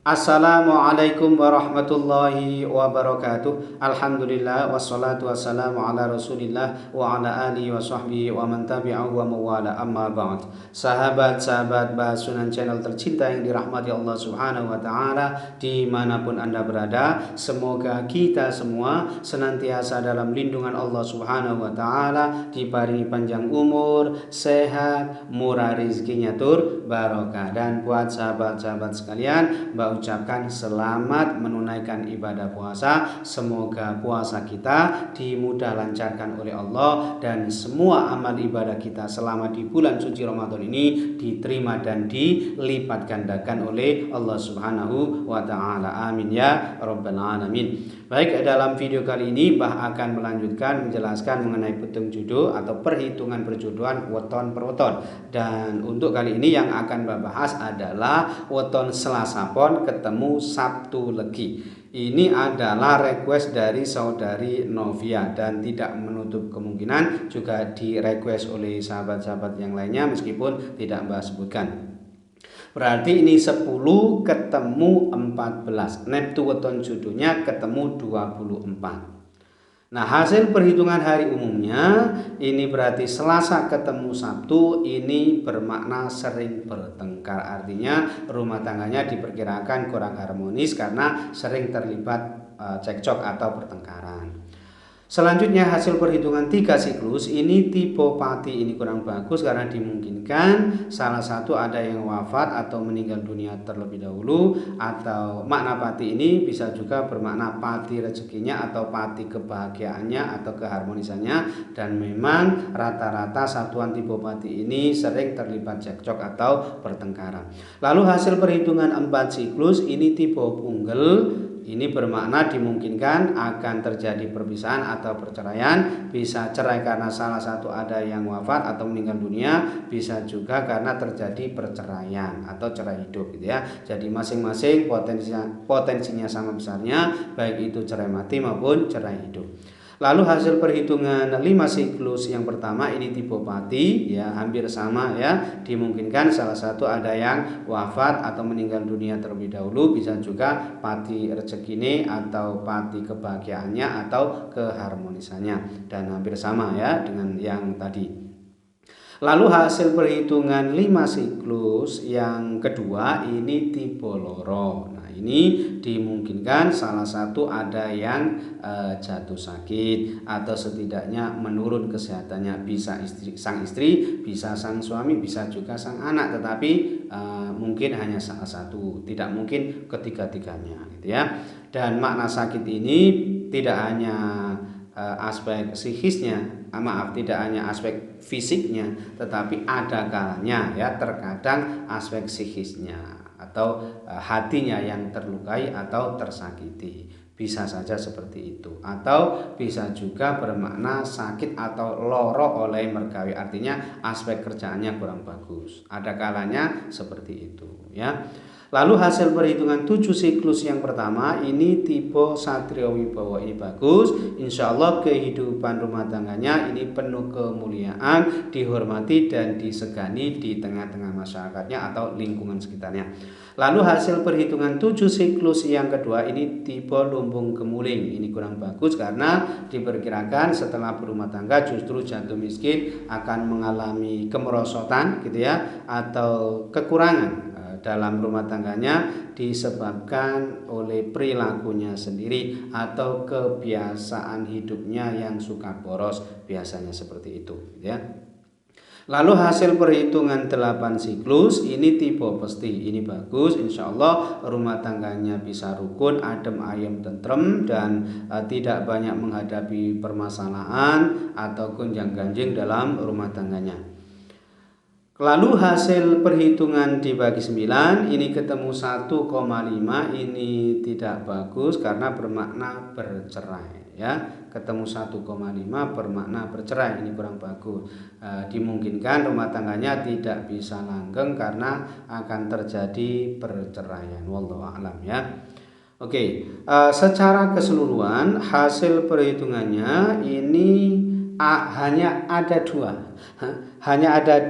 Assalamualaikum warahmatullahi wabarakatuh. Alhamdulillah wassalatu wassalamu ala Rasulillah wa ala alihi wa sahbihi wa man tabi'ahu wa mawala amma ba'd. Sahabat-sahabat Bahas Sunan channel tercinta yang dirahmati Allah Subhanahu wa taala dimanapun Anda berada, semoga kita semua senantiasa dalam lindungan Allah Subhanahu wa taala, diparingi panjang umur, sehat, murah rezekinya tur barokah. Dan buat sahabat-sahabat sekalian, ucapkan selamat menunaikan ibadah puasa. Semoga puasa kita dimudah lancarkan oleh Allah dan semua amal ibadah kita selama di bulan suci Ramadan ini diterima dan dilipat gandakan oleh Allah Subhanahu wa taala. Amin ya rabbal alamin. Baik, dalam video kali ini Bah akan melanjutkan menjelaskan mengenai petung judo atau perhitungan perjodohan weton per weton. Dan untuk kali ini yang akan Bah bahas adalah weton Selasa Pon ketemu Sabtu Legi. Ini adalah request dari saudari Novia dan tidak menutup kemungkinan juga di request oleh sahabat-sahabat yang lainnya meskipun tidak Mbak sebutkan. Berarti ini 10 ketemu 14. Neptu weton judonya ketemu 24. Nah, hasil perhitungan hari umumnya ini berarti Selasa ketemu Sabtu ini bermakna sering bertengkar. Artinya rumah tangganya diperkirakan kurang harmonis karena sering terlibat cekcok atau pertengkaran. Selanjutnya hasil perhitungan 3 siklus ini tipe pati ini kurang bagus karena dimungkinkan salah satu ada yang wafat atau meninggal dunia terlebih dahulu, atau makna pati ini bisa juga bermakna pati rezekinya atau pati kebahagiaannya atau keharmonisannya, dan memang rata-rata satuan tipe pati ini sering terlibat cekcok atau pertengkaran. Lalu hasil perhitungan 4 siklus ini tipe punggel. Ini bermakna dimungkinkan akan terjadi perpisahan atau perceraian, bisa cerai karena salah satu ada yang wafat atau meninggal dunia, bisa juga karena terjadi perceraian atau cerai hidup gitu ya. Jadi masing-masing potensinya sama besarnya, baik itu cerai mati maupun cerai hidup. Lalu hasil perhitungan 5 siklus yang pertama ini tipe pati ya, hampir sama ya. Dimungkinkan salah satu ada yang wafat atau meninggal dunia terlebih dahulu, bisa juga pati rezekine atau pati kebahagiaannya atau keharmonisannya, dan hampir sama ya dengan yang tadi. Lalu hasil perhitungan 5 siklus yang kedua ini tipe loro. Nah, ini dimungkinkan salah satu ada yang jatuh sakit atau setidaknya menurun kesehatannya, bisa sang istri, bisa sang suami, bisa juga sang anak, tetapi mungkin hanya salah satu, tidak mungkin ketiga-tiganya gitu ya. Dan makna sakit ini tidak hanya aspek psikisnya, tidak hanya aspek fisiknya, tetapi ada kalanya ya terkadang aspek psikisnya atau hatinya yang terlukai atau tersakiti, bisa saja seperti itu. Atau bisa juga bermakna sakit atau loro oleh mergawe, artinya aspek kerjaannya kurang bagus, ada kalanya seperti itu ya. Lalu hasil perhitungan 7 siklus yang pertama ini tipe Satrio Wibowo, ini bagus. Insya Allah kehidupan rumah tangganya ini penuh kemuliaan, dihormati dan disegani di tengah-tengah masyarakatnya atau lingkungan sekitarnya. Lalu hasil perhitungan 7 siklus yang kedua ini tipe Lumbung Kemuling, ini kurang bagus karena diperkirakan setelah berumah tangga justru jatuh miskin, akan mengalami kemerosotan gitu ya, atau kekurangan dalam rumah tangganya disebabkan oleh perilakunya sendiri atau kebiasaan hidupnya yang suka boros, biasanya seperti itu ya. Lalu hasil perhitungan 8 siklus ini tipe Pesti, ini bagus, insya Allah rumah tangganya bisa rukun, adem ayem tentrem, dan tidak banyak menghadapi permasalahan atau gonjang ganjing dalam rumah tangganya. Lalu hasil perhitungan dibagi 9 ini ketemu 1,5, ini tidak bagus karena bermakna bercerai ya. Ketemu 1,5 bermakna bercerai, ini kurang bagus. Dimungkinkan rumah tangganya tidak bisa langgeng karena akan terjadi perceraian, wallahu a'lam ya. Oke, secara keseluruhan hasil perhitungannya ini hanya ada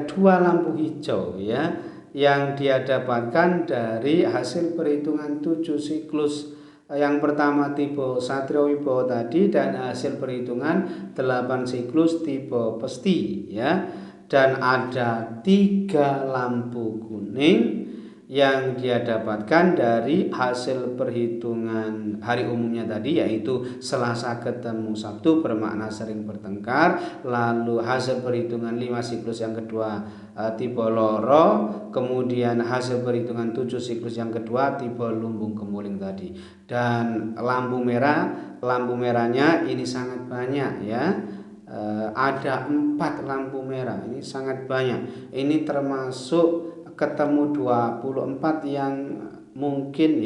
dua lampu hijau ya. yang dia dapatkan dari hasil perhitungan 7 siklus yang pertama tipe Satrio Wibowo tadi, dan hasil perhitungan 8 siklus tipe Pesti ya. Dan ada 3 lampu kuning yang dia dapatkan dari hasil perhitungan hari umumnya tadi, yaitu Selasa ketemu Sabtu bermakna sering bertengkar. Lalu hasil perhitungan 5 siklus yang kedua tipe Loro, kemudian hasil perhitungan 7 siklus yang kedua tipe Lumbung Kemuling tadi. Dan lampu merahnya ini sangat banyak ya. Ada 4 lampu merah, ini sangat banyak. Ini termasuk ketemu 24 yang mungkin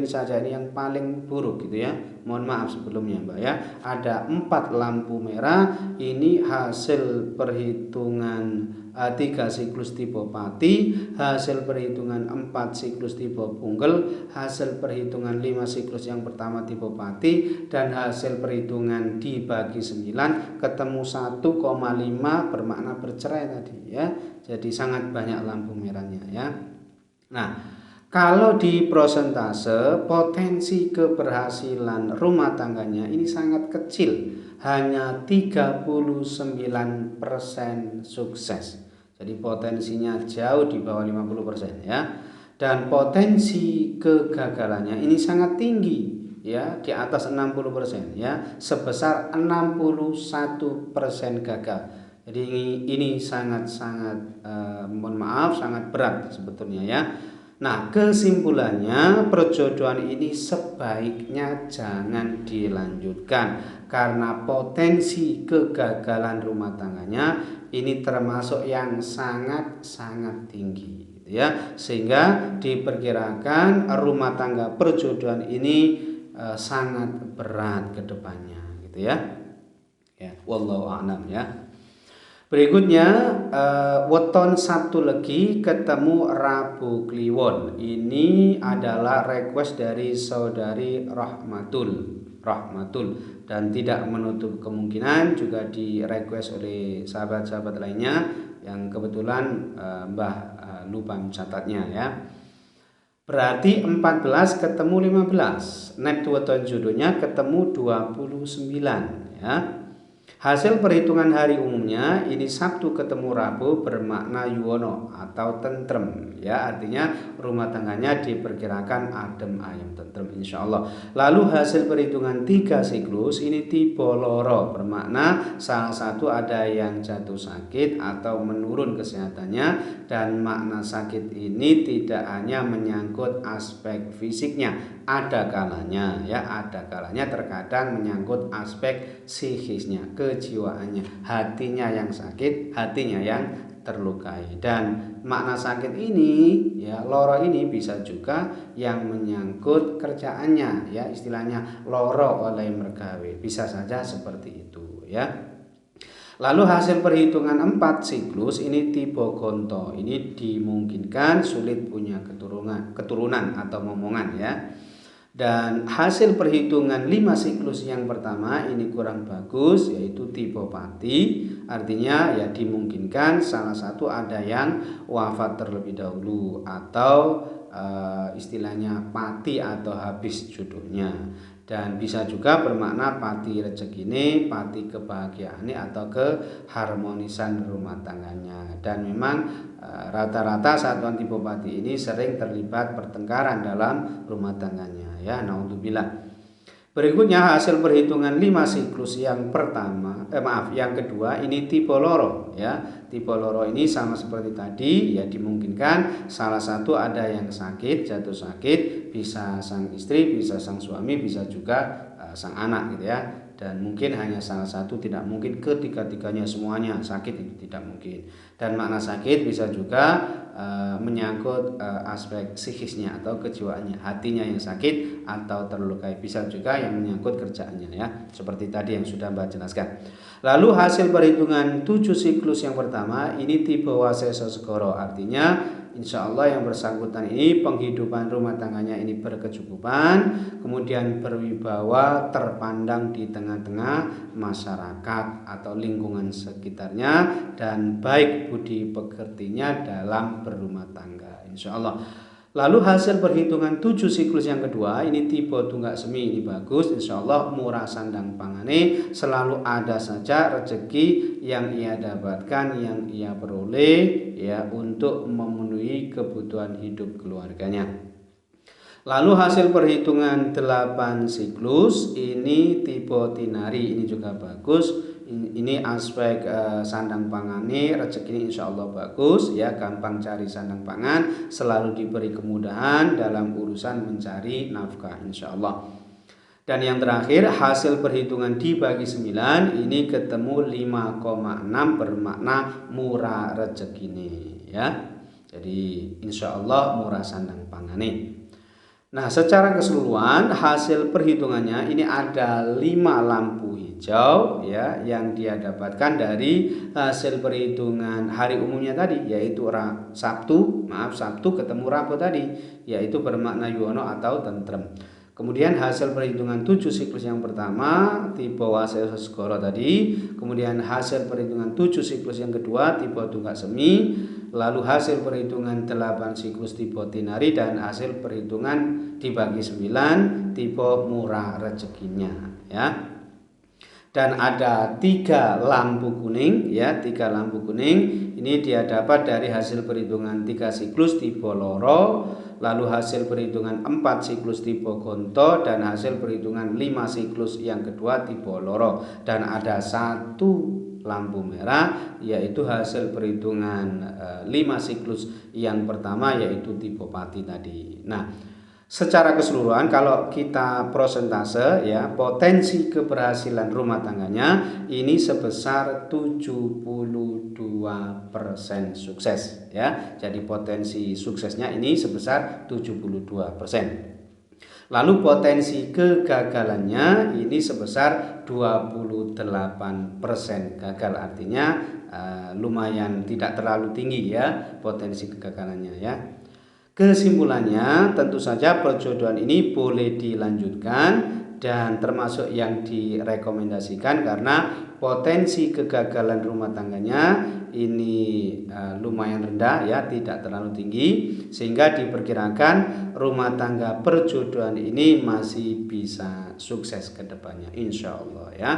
saja ini yang paling buruk gitu ya. Mohon maaf sebelumnya Mbak ya. Ada 4 lampu merah, ini hasil perhitungan 3 siklus tipe Pati, hasil perhitungan 4 siklus tipe Punggel, hasil perhitungan 5 siklus yang pertama tipe Pati, dan hasil perhitungan dibagi 9 ketemu 1,5 bermakna bercerai tadi ya. Jadi sangat banyak lampu merahnya ya. Nah, kalau di prosentase potensi keberhasilan rumah tangganya ini sangat kecil, hanya 39% sukses. Jadi potensinya jauh di bawah 50% ya. Dan potensi kegagalannya ini sangat tinggi ya, di atas 60% ya, sebesar 61% gagal. Jadi ini sangat-sangat mohon maaf sangat berat sebetulnya ya. Nah, kesimpulannya perjodohan ini sebaiknya jangan dilanjutkan karena potensi kegagalan rumah tangganya ini termasuk yang sangat-sangat tinggi gitu ya. Sehingga diperkirakan rumah tangga perjodohan ini sangat berat ke depannya gitu ya. Ya, wallahu a'lam ya. Berikutnya weton Sabtu Legi ketemu Rabu Kliwon. Ini adalah request dari saudari Rahmatul dan tidak menutup kemungkinan juga di request oleh sahabat-sahabat lainnya yang kebetulan Mbah lupa mencatatnya ya. Berarti 14 ketemu 15. Net weton jodohnya ketemu 29 ya. Hasil perhitungan hari umumnya ini Sabtu ketemu Rabu bermakna yuwono atau tentrem ya, artinya rumah tangganya diperkirakan adem ayem tentrem insyaallah. Lalu hasil perhitungan 3 siklus ini tipe Loro bermakna salah satu ada yang jatuh sakit atau menurun kesehatannya, dan makna sakit ini tidak hanya menyangkut aspek fisiknya, ada kalanya terkadang menyangkut aspek psikisnya, kejiwaannya, hatinya yang sakit, hatinya yang terlukai. Dan makna sakit ini ya, loro ini bisa juga yang menyangkut kerjaannya ya, istilahnya loro oleh mergawe, bisa saja seperti itu ya. Lalu hasil perhitungan 4 siklus ini tipe Gonto, ini dimungkinkan sulit punya keturunan atau momongan ya. Dan hasil perhitungan 5 siklus yang pertama ini kurang bagus, yaitu tipe Pati, artinya ya dimungkinkan salah satu ada yang wafat terlebih dahulu atau istilahnya pati atau habis jodohnya. Dan bisa juga bermakna pati rezekine, pati kebahagiaannya atau keharmonisan rumah tangganya. Dan memang rata-rata satuan tipe Pati ini sering terlibat pertengkaran dalam rumah tangganya ya, naudzubillah. Berikutnya hasil perhitungan 5 siklus yang kedua ini tipe Loro ya. Tipe Loro ini sama seperti tadi ya, dimungkinkan salah satu ada yang sakit, jatuh sakit, bisa sang istri, bisa sang suami, bisa juga sang anak gitu ya. Dan mungkin hanya salah satu, tidak mungkin ketiga-tiganya semuanya sakit, itu tidak mungkin. Dan makna sakit bisa juga menyangkut aspek psikisnya atau kejiwaannya, hatinya yang sakit atau terlukai, bisa juga yang menyangkut kerjaannya ya, seperti tadi yang sudah Mbak jelaskan. Lalu hasil perhitungan 7 siklus yang pertama ini tipe Waseso Segoro, artinya insya Allah yang bersangkutan ini penghidupan rumah tangganya ini berkecukupan, kemudian berwibawa, terpandang di tengah-tengah masyarakat atau lingkungan sekitarnya, dan baik budi pekertinya dalam berumah tangga insya Allah. Lalu hasil perhitungan 7 siklus yang kedua, ini tipe tunggak semi, ini bagus insya Allah, murah sandang pangane, selalu ada saja rezeki yang ia dapatkan, yang ia peroleh ya untuk memenuhi kebutuhan hidup keluarganya. Lalu hasil perhitungan 8 siklus, ini tipe tinari, ini juga bagus. Ini aspek sandang pangane, rezeki ini insya Allah bagus ya, gampang cari sandang pangan, selalu diberi kemudahan dalam urusan mencari nafkah insya Allah. Dan yang terakhir hasil perhitungan dibagi 9, ini ketemu 5,6 bermakna murah rezeki ini ya. Jadi insya Allah murah sandang pangane. Nah, secara keseluruhan hasil perhitungannya ini ada 5 lampu hijau ya yang dia dapatkan dari hasil perhitungan hari umumnya tadi, yaitu Sabtu ketemu Rabu tadi, yaitu bermakna yuwono atau tentrem. Kemudian hasil perhitungan 7 siklus yang pertama tipe Wasaya Segoro tadi, kemudian hasil perhitungan 7 siklus yang kedua tipe tunggak semi, lalu hasil perhitungan 8 siklus tipe tinari, dan hasil perhitungan dibagi 9 tipe murah rezekinya ya. Dan ada 3 lampu kuning ya, 3 lampu kuning ini dia dapat dari hasil perhitungan 3 siklus tipe loro, lalu hasil perhitungan 4 siklus tipe gonto, dan hasil perhitungan 5 siklus yang kedua tipe loro, dan ada 1 lampu merah yaitu hasil perhitungan 5 siklus yang pertama yaitu tipe pati tadi. Nah, secara keseluruhan kalau kita prosentase ya, potensi keberhasilan rumah tangganya ini sebesar 72% sukses ya. Jadi potensi suksesnya ini sebesar 72%. Lalu potensi kegagalannya ini sebesar 28% gagal, artinya lumayan tidak terlalu tinggi ya potensi kegagalannya ya. Kesimpulannya tentu saja perjodohan ini boleh dilanjutkan dan termasuk yang direkomendasikan karena potensi kegagalan rumah tangganya ini lumayan rendah ya, tidak terlalu tinggi, sehingga diperkirakan rumah tangga perjodohan ini masih bisa sukses ke depannya insya Allah ya.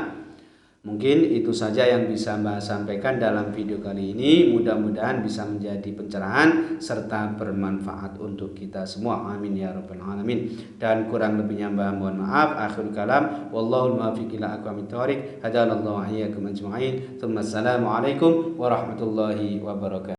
Mungkin itu saja yang bisa Mbak sampaikan dalam video kali ini. Mudah-mudahan bisa menjadi pencerahan serta bermanfaat untuk kita semua. Amin ya rabbal alamin. Dan kurang lebihnya Mbak mohon maaf. Akhirul kalam. Wallahul muwaffiq ila aqwamit thoriq. Hadanallahu wa iyyakum ajma'in. Assalamualaikum warahmatullahi wabarakatuh.